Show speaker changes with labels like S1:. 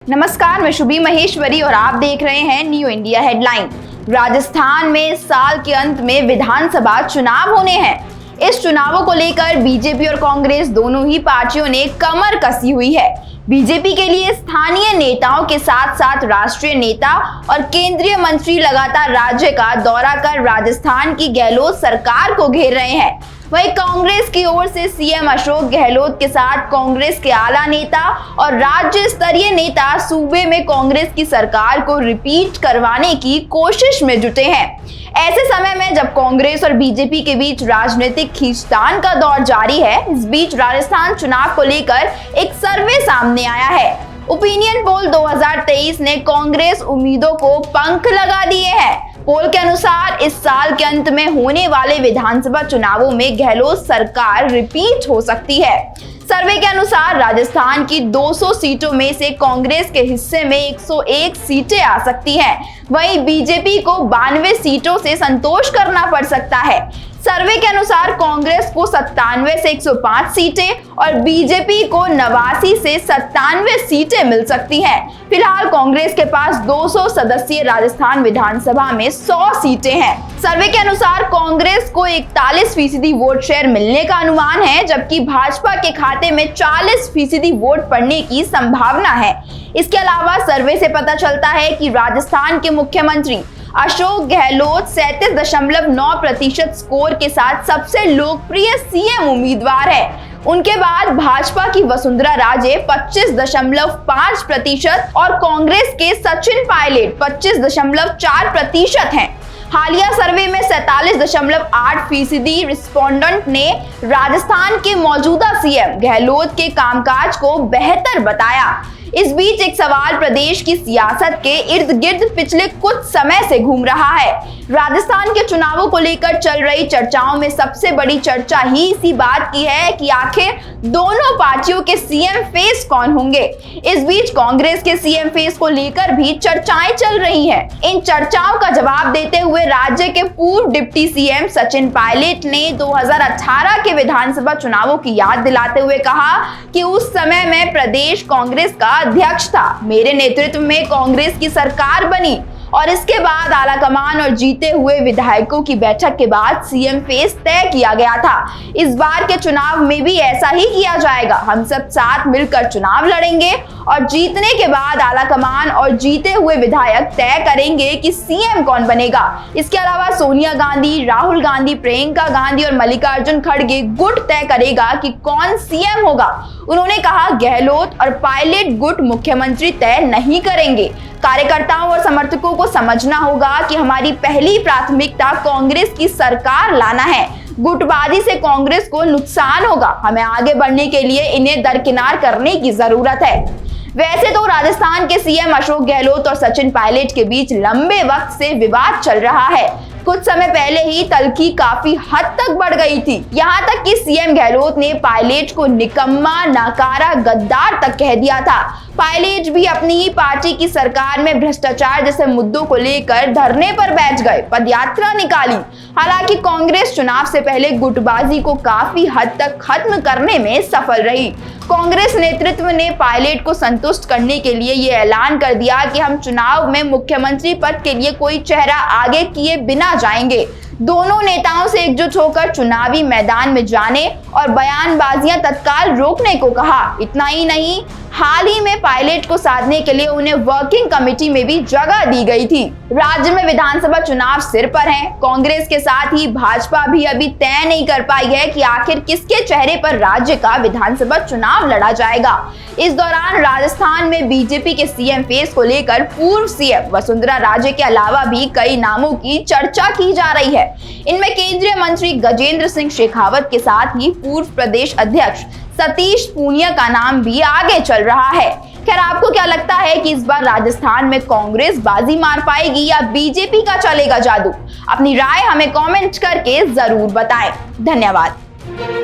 S1: नमस्कार, मैं शुभी महेश्वरी और आप देख रहे हैं न्यू इंडिया हेडलाइन। राजस्थान में साल के अंत में विधानसभा चुनाव होने हैं। इस चुनावों को लेकर बीजेपी और कांग्रेस दोनों ही पार्टियों ने कमर कसी हुई है। बीजेपी के लिए स्थानीय नेताओं के साथ साथ राष्ट्रीय नेता और केंद्रीय मंत्री लगातार राज्य का दौरा कर राजस्थान की गहलोत सरकार को घेर रहे हैं। वहीं कांग्रेस की ओर से सीएम अशोक गहलोत के साथ कांग्रेस के आला नेता और राज्य स्तरीय नेता सूबे में कांग्रेस की सरकार को रिपीट करवाने की कोशिश में जुटे हैं। ऐसे समय में जब कांग्रेस और बीजेपी के बीच राजनीतिक खींचतान का दौर जारी है, इस बीच राजस्थान चुनाव को लेकर एक सर्वे सामने आया है। ओपिनियन पोल 2023 ने कांग्रेस उम्मीदों को पंख लगा दिए हैं। पोल के अनुसार इस साल के अंत में होने वाले विधानसभा चुनावों में गहलोत सरकार रिपीट हो सकती है। सर्वे के अनुसार राजस्थान की 200 सीटों में से कांग्रेस के हिस्से में 101 सीटें आ सकती हैं। वहीं बीजेपी को 92 सीटों से संतोष करना पड़ सकता है। सर्वे के अनुसार कांग्रेस को 97 से 105 सीटें और बीजेपी को 89 से 97 सीटें मिल सकती हैं। फिलहाल कांग्रेस के पास 200 सदस्यीय राजस्थान विधानसभा में 100 सीटें हैं। सर्वे के अनुसार कांग्रेस को 41% वोट शेयर मिलने का अनुमान है, जबकि भाजपा के खाते में 40% वोट पड़ने की संभावना है। इसके अलावा सर्वे से पता चलता है कि राजस्थान के मुख्यमंत्री अशोक गहलोत 37.9% स्कोर के साथ सबसे लोकप्रिय सीएम उम्मीदवार है। उनके बाद भाजपा की वसुंधरा राजे 25.5% और कांग्रेस के सचिन पायलट 25.4% हैं। हालिया सर्वे में 47.8% रिस्पोंडेंट ने राजस्थान के मौजूदा सीएम गहलोत के कामकाज को बेहतर बताया। इस बीच एक सवाल प्रदेश की सियासत के इर्द गिर्द पिछले कुछ समय से घूम रहा है। राजस्थान के चुनावों को लेकर चल रही चर्चाओं में सबसे बड़ी चर्चा ही इसी बात की है कि आखिर दोनों पार्टियों के सीएम फेस कौन होंगे। इस बीच कांग्रेस के सीएम फेस को लेकर भी चर्चाएं चल रही हैं। इन चर्चाओं का जवाब देते हुए राज्य के पूर्व डिप्टी सीएम सचिन पायलट ने 2018 के विधानसभा चुनावों की याद दिलाते हुए कहा कि उस समय में प्रदेश कांग्रेस का अध्यक्ष था। मेरे नेतृत्व में कांग्रेस की सरकार बनी और इसके बाद आलाकमान और जीते हुए विधायकों की बैठक के बाद सीएम फेस तय किया गया था। इस बार के चुनाव में भी ऐसा ही किया जाएगा। हम सब साथ मिलकर चुनाव लड़ेंगे और जीतने के बाद आलाकमान और जीते हुए विधायक तय करेंगे कि सीएम कौन बनेगा। इसके अलावा सोनिया गांधी, राहुल गांधी, प्रियंका गांधी और मल्लिकार्जुन खड़गे गुट तय करेगा कि कौन सीएम होगा। उन्होंने कहा गहलोत और पायलट गुट मुख्यमंत्री तय नहीं करेंगे। कार्यकर्ताओं और समर्थकों को समझना होगा कि हमारी पहली प्राथमिकता कांग्रेस की सरकार लाना है। गुटबाजी से कांग्रेस को नुकसान होगा। हमें आगे बढ़ने के लिए इन्हें दरकिनार करने की जरूरत है। वैसे तो राजस्थान के सीएम अशोक गहलोत और सचिन पायलट के बीच लंबे वक्त से विवाद चल रहा है। कुछ समय पहले ही तल्खी काफी हद तक बढ़ गई थी। यहाँ तक कि सीएम गहलोत ने पायलट को निकम्मा, नाकारा, गद्दार तक कह दिया था। पायलट भी अपनी ही पार्टी की सरकार में भ्रष्टाचार जैसे मुद्दों को लेकर धरने पर बैठ गए, पदयात्रा निकाली। हालांकि कांग्रेस चुनाव से पहले गुटबाजी को काफी हद तक खत्म करने में सफल रही। कांग्रेस नेतृत्व ने पायलट को संतुष्ट करने के लिए ये ऐलान कर दिया कि हम चुनाव में मुख्यमंत्री पद के लिए कोई चेहरा आगे किए बिना जाएंगे। दोनों नेताओं से एकजुट होकर चुनावी मैदान में जाने और बयानबाजियां तत्काल रोकने को कहा। इतना ही नहीं, हाल ही में पायलट को साधने के लिए उन्हें वर्किंग कमेटी में भी जगह दी गई थी। राज्य में विधानसभा चुनाव सिर पर हैं। कांग्रेस के साथ ही भाजपा भी अभी तय नहीं कर पाई है कि आखिर किसके चेहरे पर राज्य का विधानसभा चुनाव लड़ा जाएगा। इस दौरान राजस्थान में बीजेपी के सीएम फेस को लेकर पूर्व सीएम वसुंधरा राजे के अलावा भी कई नामों की चर्चा की जा रही है। इनमें केंद्रीय मंत्री गजेंद्र सिंह शेखावत के साथ ही पूर्व प्रदेश अध्यक्ष सतीश पूनिया का नाम भी आगे चल रहा है। खैर, आपको क्या लगता है कि इस बार राजस्थान में कांग्रेस बाजी मार पाएगी या बीजेपी का चलेगा जादू? अपनी राय हमें कमेंट करके जरूर बताएं। धन्यवाद।